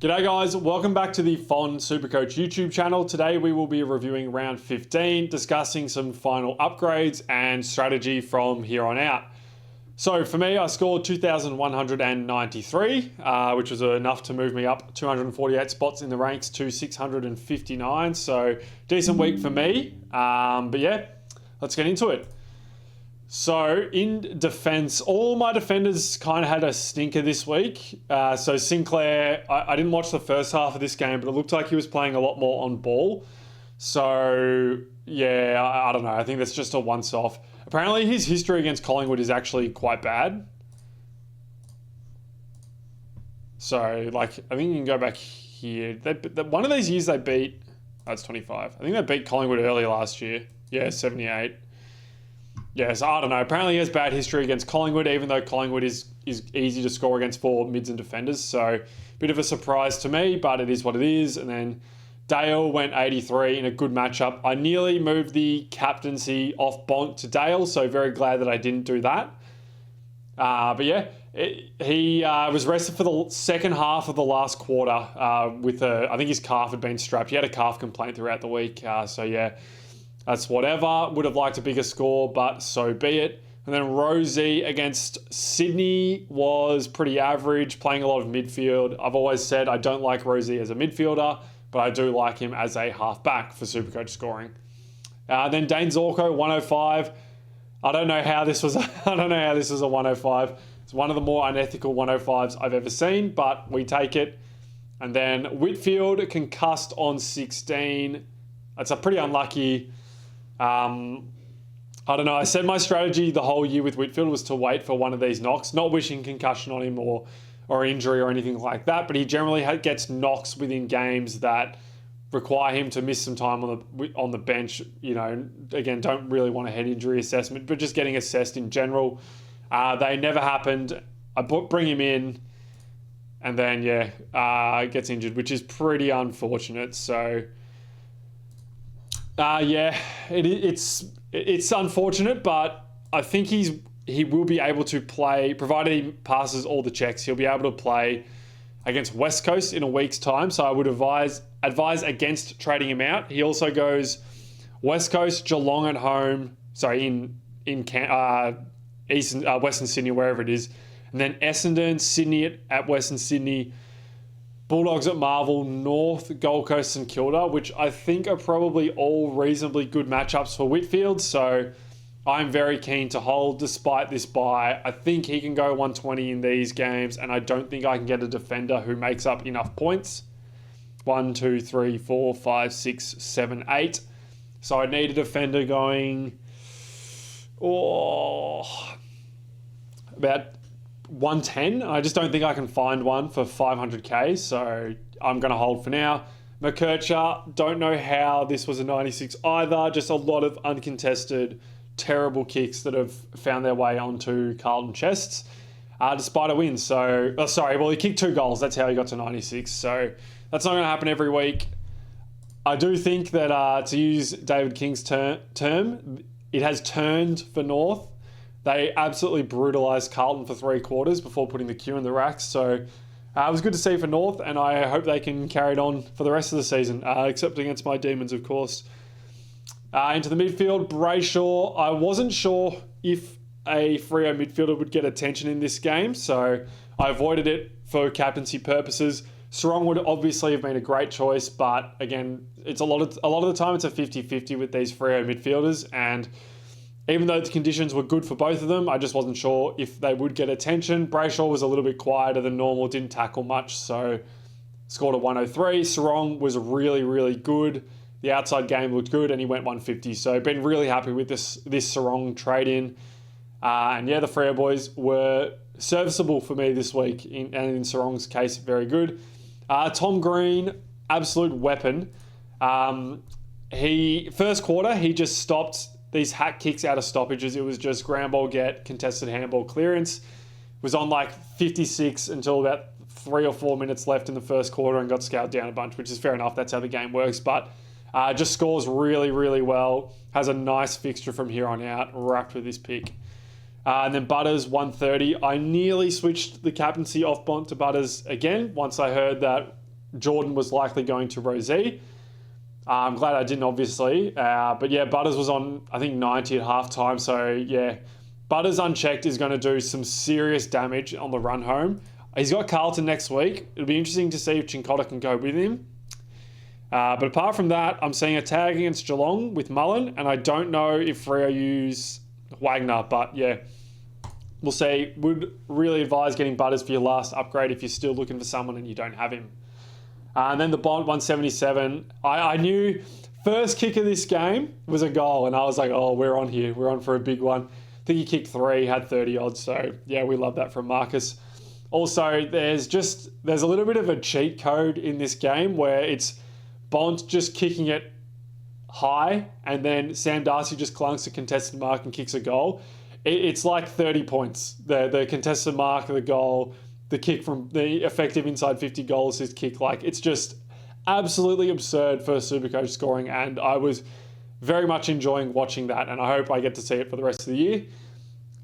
G'day guys, welcome back to the Supercoach YouTube channel. Today we will be reviewing round 15, discussing some final upgrades and strategy from here on out. So for me, I scored 2,193, which was enough to move me up 248 spots in the ranks to 659. So decent week for me, but yeah, let's get into it. So in defense, all my defenders kind of had a stinker this week. So Sinclair, I didn't watch the first half of this game, but it looked like he was playing a lot more on ball. So yeah, I don't know. I think that's just a once-off. Apparently his history against Collingwood is actually quite bad. So like, I think you can go back here. One of these years they beat, that's 25. I think they beat Collingwood early last year. Yeah, 78. Yeah, so I don't know. Apparently he has bad history against Collingwood, even though Collingwood is easy to score against for mids and defenders. So bit of a surprise to me, but it is what it is. And then Dale went 83 in a good matchup. I nearly moved the captaincy off Bont to Dale, so very glad that I didn't do that. But yeah, he was rested for the second half of the last quarter I think his calf had been strapped. He had a calf complaint throughout the week. So yeah. That's whatever. Would have liked a bigger score, but so be it. And then Rosie against Sydney was pretty average, playing a lot of midfield. I've always said I don't like Rosie as a midfielder, but I do like him as a halfback for Supercoach scoring. Then Dane Zorko, 105. I don't know how this was a 105. It's one of the more unethical 105s I've ever seen, but we take it. And then Whitfield concussed on 16. That's a pretty unlucky. I don't know. I said my strategy the whole year with Whitfield was to wait for one of these knocks, not wishing concussion on him or injury or anything like that, but he generally gets knocks within games that require him to miss some time on the bench. You know, again, don't really want a head injury assessment, but just getting assessed in general. They never happened. I bring him in, and then gets injured, which is pretty unfortunate. So. Yeah, it's unfortunate, but I think he will be able to play, provided he passes all the checks, he'll be able to play against West Coast in a week's time. So I would advise against trading him out. He also goes West Coast, Geelong at home, in Western Sydney, wherever it is, and then Essendon, Sydney at Western Sydney, Bulldogs at Marvel, North, Gold Coast and Kilda, which I think are probably all reasonably good matchups for Whitfield. So I'm very keen to hold despite this bye. I think he can go 120 in these games, and I don't think I can get a defender who makes up enough points. 1, 2, 3, 4, 5, 6, 7, 8. So I need a defender going about 110. I just don't think I can find one for 500k, so I'm going to hold for now. McKercher, don't know how this was a 96 either. Just a lot of uncontested, terrible kicks that have found their way onto Carlton chests, despite a win. So, he kicked 2 goals. That's how he got to 96. So that's not going to happen every week. I do think that, to use David King's term, it has turned for North. They absolutely brutalised Carlton for 3 quarters before putting the Q in the racks. So it was good to see for North, and I hope they can carry it on for the rest of the season, except against my Demons, of course. Into the midfield, Brayshaw. I wasn't sure if a Freo midfielder would get attention in this game, so I avoided it for captaincy purposes. Sarong would obviously have been a great choice, but again, it's a lot of the time it's a 50-50 with these Freo midfielders, and even though the conditions were good for both of them, I just wasn't sure if they would get attention. Brayshaw was a little bit quieter than normal, didn't tackle much, so scored a 103. Sarong was really, really good. The outside game looked good, and he went 150. So been really happy with this Sarong trade-in. And yeah, the Freo boys were serviceable for me this week, and in Sarong's case, very good. Tom Green, absolute weapon. First quarter, he just stopped these hack kicks out of stoppages. It was just ground ball get, contested handball clearance. Was on like 56 until about 3 or 4 minutes left in the first quarter and got scaled down a bunch, which is fair enough. That's how the game works. But just scores really, really well. Has a nice fixture from here on out. Wrapped with this pick. And then Butters, 130. I nearly switched the captaincy off Bont to Butters again once I heard that Jordan was likely going to Rosie. I'm glad I didn't, obviously. But yeah, Butters was on, I think, 90 at halftime. So yeah, Butters unchecked is going to do some serious damage on the run home. He's got Carlton next week. It'll be interesting to see if Chincotta can go with him. But apart from that, I'm seeing a tag against Geelong with Mullen, and I don't know if Freo use Wagner, but yeah, we'll see. Would really advise getting Butters for your last upgrade if you're still looking for someone and you don't have him. And then the Bont 177. I knew first kick of this game was a goal, and I was like, oh, we're on here. We're on for a big one. I think he kicked 3, had 30 odds. So yeah, we love that from Marcus. Also, there's a little bit of a cheat code in this game where it's Bont just kicking it high, and then Sam Darcy just clunks a contested mark and kicks a goal. It's like 30 points. The contested mark, the goal, the kick from the effective inside 50 goal assist kick. Like, it's just absolutely absurd for Supercoach scoring, and I was very much enjoying watching that, and I hope I get to see it for the rest of the year.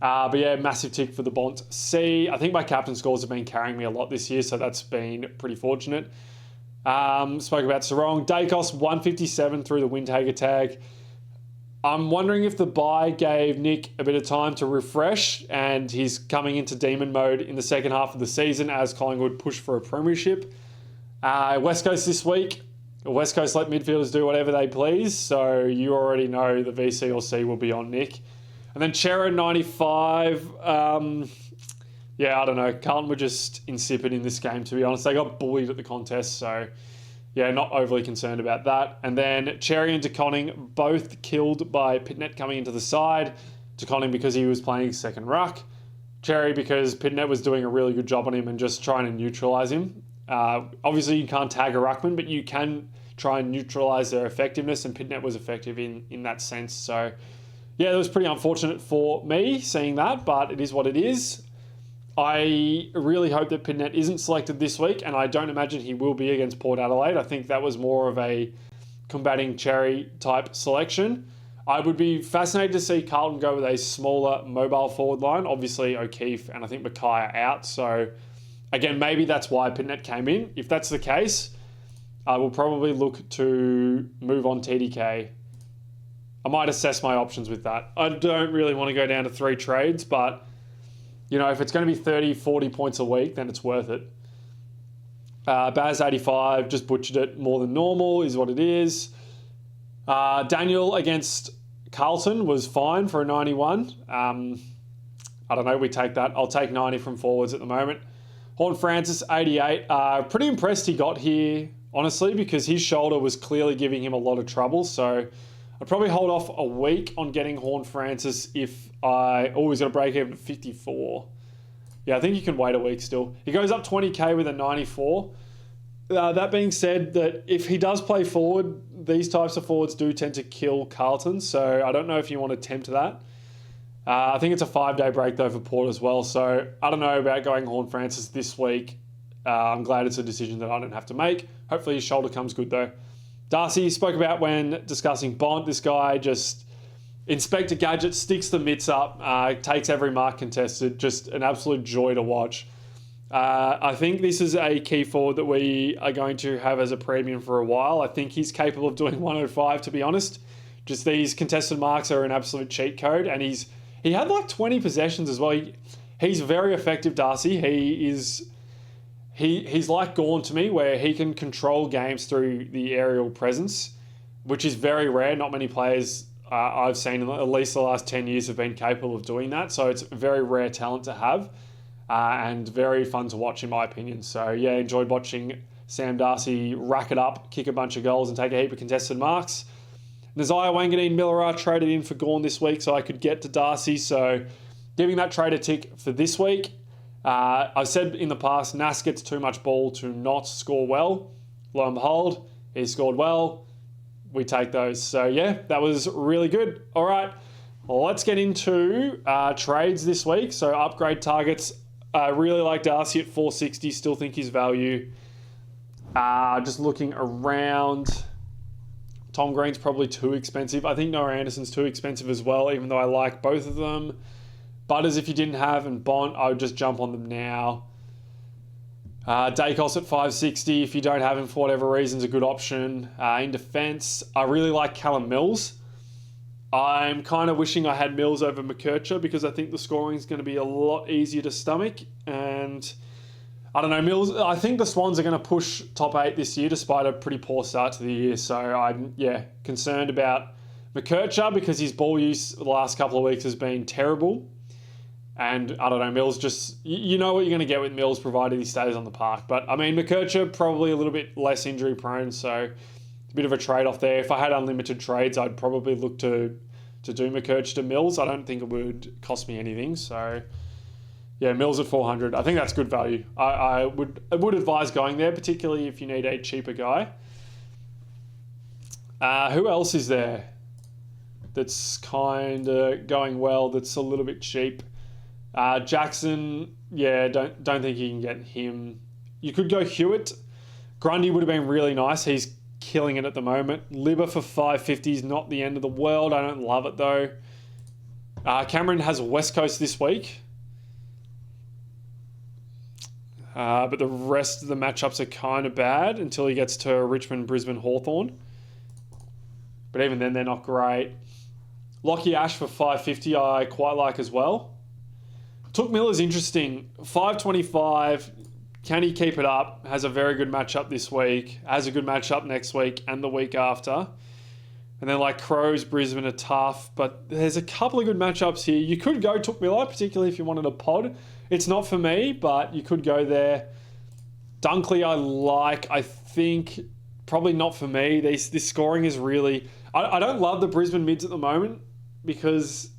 But yeah, massive tick for the Bont C. I think my captain scores have been carrying me a lot this year, so that's been pretty fortunate. Spoke about Sarong. Dacos 157 through the Windhager tag. I'm wondering if the bye gave Nick a bit of time to refresh, and he's coming into demon mode in the second half of the season as Collingwood push for a premiership. West Coast this week. West Coast let midfielders do whatever they please, so you already know the VC or C will be on Nick. And then Chera 95. Yeah, I don't know. Carlton were just insipid in this game, to be honest. They got bullied at the contest, so yeah, not overly concerned about that. And then Cherry and DeConning both killed by Pitnet coming into the side. DeConning because he was playing second ruck. Cherry because Pitnet was doing a really good job on him and just trying to neutralise him. Obviously, you can't tag a ruckman, but you can try and neutralise their effectiveness, and Pitnet was effective in that sense. So yeah, it was pretty unfortunate for me seeing that, but it is what it is. I really hope that Pitnet isn't selected this week, and I don't imagine he will be against Port Adelaide. I think that was more of a combating Cherry type selection. I would be fascinated to see Carlton go with a smaller mobile forward line. Obviously, O'Keefe and I think Mackay are out. So again, maybe that's why Pitnet came in. If that's the case, I will probably look to move on TDK. I might assess my options with that. I don't really want to go down to 3 trades, but you know, if it's going to be 30, 40 points a week, then it's worth it. Baz 85 just butchered it more than normal, is what it is. Daniel against Carlton was fine for a 91. I don't know, we take that. I'll take 90 from forwards at the moment. Horn Francis 88. Pretty impressed he got here, honestly, because his shoulder was clearly giving him a lot of trouble. So I'd probably hold off a week on getting Horn Francis if I always got to break even at 54. Yeah, I think you can wait a week still. He goes up 20k with a 94. That being said, that if he does play forward, these types of forwards do tend to kill Carlton. So I don't know if you want to tempt that. I think it's a 5-day break though for Port as well. So I don't know about going Horn Francis this week. I'm glad it's a decision that I don't have to make. Hopefully his shoulder comes good though. Darcy spoke about when discussing Bont. This guy just Inspector Gadget sticks the mitts up, takes every mark contested. Just an absolute joy to watch. I think this is a key forward that we are going to have as a premium for a while. I think he's capable of doing 105, to be honest. Just these contested marks are an absolute cheat code, and he had like 20 possessions as well. He's very effective, Darcy. He's like Gawn to me, where he can control games through the aerial presence, which is very rare. Not many players I've seen in at least the last 10 years have been capable of doing that. So it's very rare talent to have and very fun to watch, in my opinion. So yeah, enjoyed watching Sam Darcy rack it up, kick a bunch of goals and take a heap of contested marks. Nazaya Wanganeen Miller traded in for Gawn this week so I could get to Darcy. So giving that trade a tick for this week. I've said in the past, Nas gets too much ball to not score well. Lo and behold, he scored well. We take those. So yeah, that was really good. All right, well, let's get into trades this week. So upgrade targets. I really like Darcy at 460. Still think his value. Just looking around, Tom Green's probably too expensive. I think Noah Anderson's too expensive as well, even though I like both of them. Butters, if you didn't have, and Bont, I would just jump on them now. Dacos at 560, if you don't have him for whatever reason, is a good option. In defence, I really like Callum Mills. I'm kind of wishing I had Mills over McKercher because I think the scoring is going to be a lot easier to stomach. And I don't know, Mills, I think the Swans are going to push top 8 this year despite a pretty poor start to the year. So I'm, concerned about McKercher because his ball use the last couple of weeks has been terrible. And I don't know, Mills just, you know what you're going to get with Mills provided he stays on the park. But I mean, McKercher probably a little bit less injury prone, so it's a bit of a trade-off there. If I had unlimited trades, I'd probably look to do McKercher to Mills. I don't think it would cost me anything. So yeah, Mills at 400. I think that's good value. I would advise going there, particularly if you need a cheaper guy. Who else is there that's kind of going well that's a little bit cheap? Jackson, don't think you can get him. You could go Hewitt. Grundy would have been really nice. He's killing it at the moment. Libba for 550 is not the end of the world. I don't love it though. Cameron has West Coast this week. But the rest of the matchups are kind of bad until he gets to Richmond, Brisbane, Hawthorn. But even then, they're not great. Lockie Ash for 550 I quite like as well. Took Miller's interesting. 525. Can he keep it up? Has a very good matchup this week. Has a good matchup next week and the week after. And then like Crows, Brisbane are tough. But there's a couple of good matchups here. You could go Took Miller, particularly if you wanted a pod. It's not for me, but you could go there. Dunkley I like. I think probably not for me. This scoring is really... I don't love the Brisbane mids at the moment because...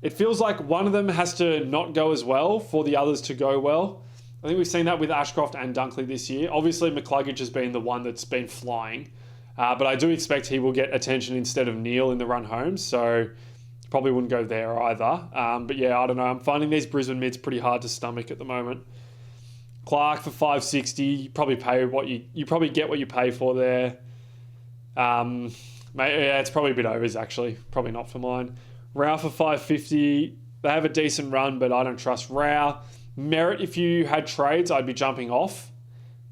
it feels like one of them has to not go as well for the others to go well. I think we've seen that with Ashcroft and Dunkley this year. Obviously, McCluggage has been the one that's been flying. But I do expect he will get attention instead of Neil in the run home. So probably wouldn't go there either. But yeah, I don't know. I'm finding these Brisbane mids pretty hard to stomach at the moment. Clark for 560. You probably pay what you probably get what you pay for there. It's probably a bit overs actually. Probably not for mine. Rao for 550. They have a decent run, but I don't trust Rao. Merritt, if you had trades, I'd be jumping off.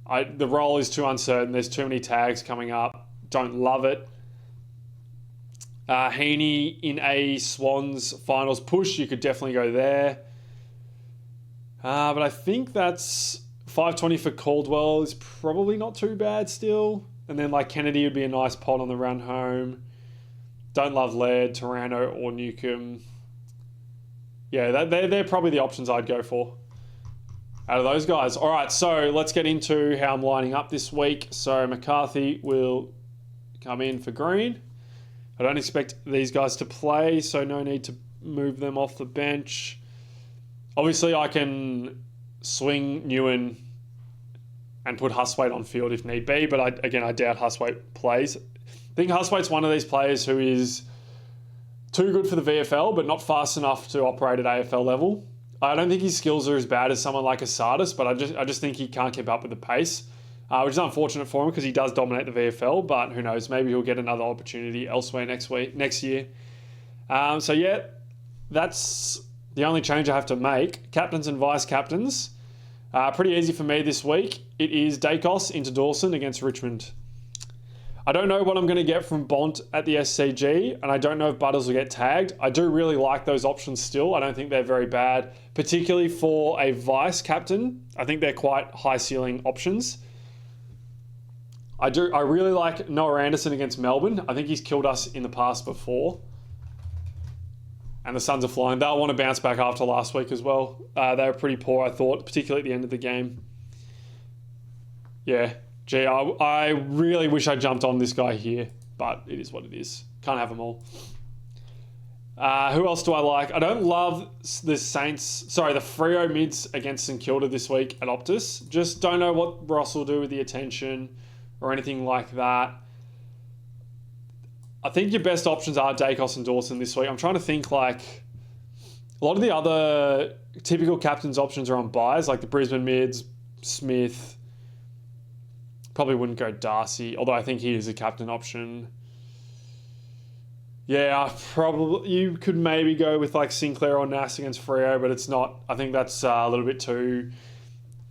The role is too uncertain. There's too many tags coming up. Don't love it. Heaney in a Swans finals push. You could definitely go there. But I think that's 520 for Caldwell is probably not too bad still. And then like Kennedy would be a nice pot on the run home. Don't love Laird, Taranto, or Newcomb. Yeah, they're probably the options I'd go for out of those guys. All right, so let's get into how I'm lining up this week. So McCarthy will come in for Green. I don't expect these guys to play, so no need to move them off the bench. Obviously, I can swing Newen and put Hustwaite on field if need be, but I doubt Hustwaite plays. I think Hustwaite's one of these players who is too good for the VFL, but not fast enough to operate at AFL level. I don't think his skills are as bad as someone like Asadis, but I just think he can't keep up with the pace, which is unfortunate for him because he does dominate the VFL, but who knows, maybe he'll get another opportunity elsewhere next year. So yeah, that's the only change I have to make. Captains and vice-captains. Pretty easy for me this week. It is Dacos into Dawson against Richmond. I don't know what I'm going to get from Bont at the SCG, and I don't know if Butters will get tagged. I do really like those options still. I don't think they're very bad, particularly for a vice-captain. I think they're quite high-ceiling options. I really like Noah Anderson against Melbourne. I think he's killed us in the past before. And the Suns are flying. They'll want to bounce back after last week as well. They were pretty poor, I thought, particularly at the end of the game. Yeah. Gee, I really wish I jumped on this guy here, but it is what it is. Can't have them all. Who else do I like? I don't love the Freo mids against St Kilda this week at Optus. Just don't know what Ross will do with the attention or anything like that. I think your best options are Dacos and Dawson this week. I'm trying to think like a lot of the other typical captain's options are on buys, like the Brisbane mids, Smith. Probably wouldn't go Darcy, although I think he is a captain option. Yeah, probably you could maybe go with like Sinclair or Nass against Freo, but it's not. I think that's a little bit too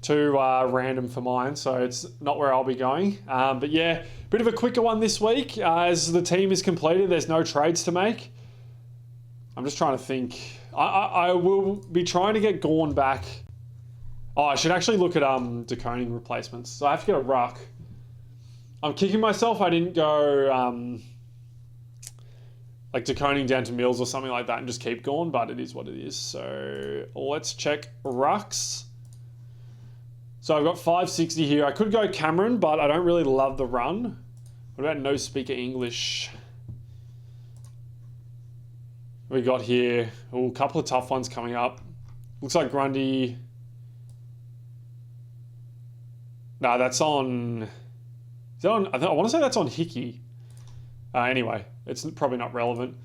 too random for mine, so it's not where I'll be going. But yeah, bit of a quicker one this week. As the team is completed, there's no trades to make. I'm just trying to think. I will be trying to get Gorn back. Oh, I should actually look at DeConing replacements. So I have to get a ruck. I'm kicking myself I didn't go like DeConing down to Mills or something like that and just keep Gorn, but it is what it is. So let's check rucks. So I've got 560 here. I could go Cameron, but I don't really love the run. What about no speaker English? We got here a couple of tough ones coming up. Looks like Grundy. No, that's on. Is that on? I want to say that's on Hickey. Anyway, it's probably not relevant.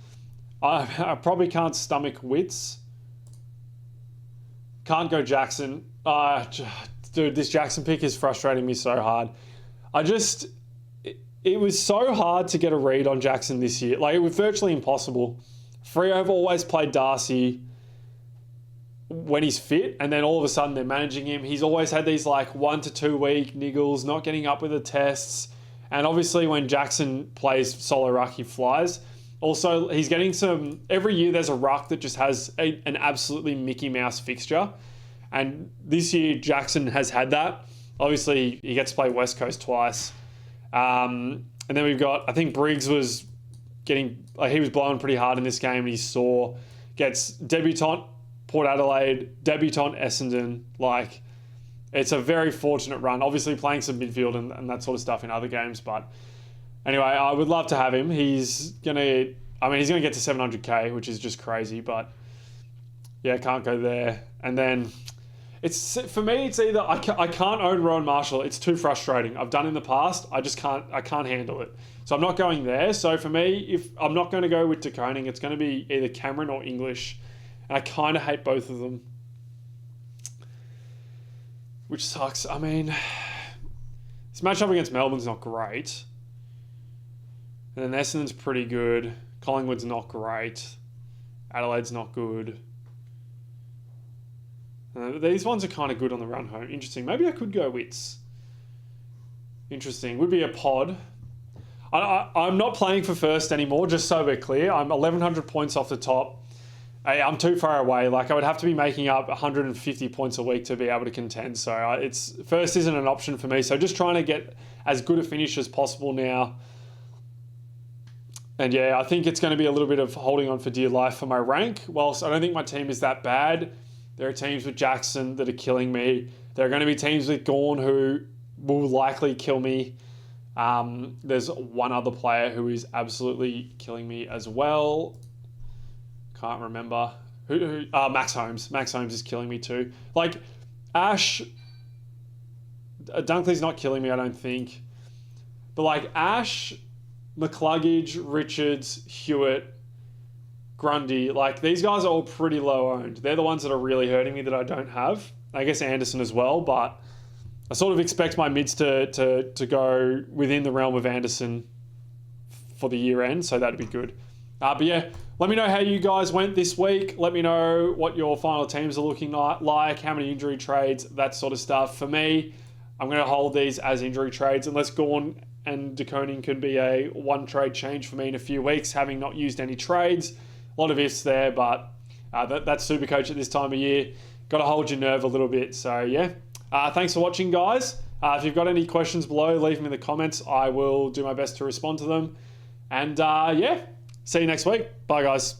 I probably can't stomach Wits. Can't go Jackson. Dude, this Jackson pick is frustrating me so hard. It was so hard to get a read on Jackson this year. Like, it was virtually impossible. Freo have always played Darcy when he's fit, and then all of a sudden they're managing him. He's always had these like 1 to 2 week niggles, not getting up with the tests. And obviously when Jackson plays solo ruck, he flies. Also, he's getting some... Every year there's a ruck that just has an absolutely Mickey Mouse fixture. And this year Jackson has had that. Obviously, he gets to play West Coast twice. And then we've got... I think Briggs was getting... Like, he was blowing pretty hard in this game, and he saw... Gets debutant Port Adelaide, debutant Essendon. Like, it's a very fortunate run. Obviously playing some midfield and that sort of stuff in other games. But anyway, I would love to have him. He's going to get to 700k, which is just crazy. But yeah, can't go there. And then for me, it's either I can't own Rowan Marshall. It's too frustrating. I've done in the past. I can't handle it. So I'm not going there. So for me, if I'm not going to go with DeConing, it's going to be either Cameron or English. And I kind of hate both of them, which sucks. I mean, this matchup against Melbourne's not great. And then Essendon's pretty good. Collingwood's not great. Adelaide's not good. These ones are kind of good on the run home. Interesting. Maybe I could go Wits. Interesting. Would be a pod. I'm not playing for first anymore, just so we're clear. I'm 1,100 points off the top. I'm too far away. Like, I would have to be making up 150 points a week to be able to contend. So it's first isn't an option for me. So just trying to get as good a finish as possible now. And yeah, I think it's going to be a little bit of holding on for dear life for my rank. Whilst I don't think my team is that bad, there are teams with Jackson that are killing me. There are going to be teams with Gorn who will likely kill me. There's one other player who is absolutely killing me as well. Can't remember. Max Holmes. Max Holmes is killing me too. Like, Ash... Dunkley's not killing me, I don't think. But like, Ash, McCluggage, Richards, Hewitt, Grundy, like, these guys are all pretty low owned. They're the ones that are really hurting me that I don't have. I guess Anderson as well, but I sort of expect my mids to go within the realm of Anderson for the year end, so that'd be good. But yeah, let me know how you guys went this week. Let me know what your final teams are looking like, how many injury trades, that sort of stuff. For me, I'm going to hold these as injury trades unless Gorn and DeConing could be a one trade change for me in a few weeks, having not used any trades. A lot of ifs there, but that's Supercoach at this time of year. Got to hold your nerve a little bit. So yeah, thanks for watching, guys. If you've got any questions below, leave them in the comments. I will do my best to respond to them. And yeah, see you next week. Bye, guys.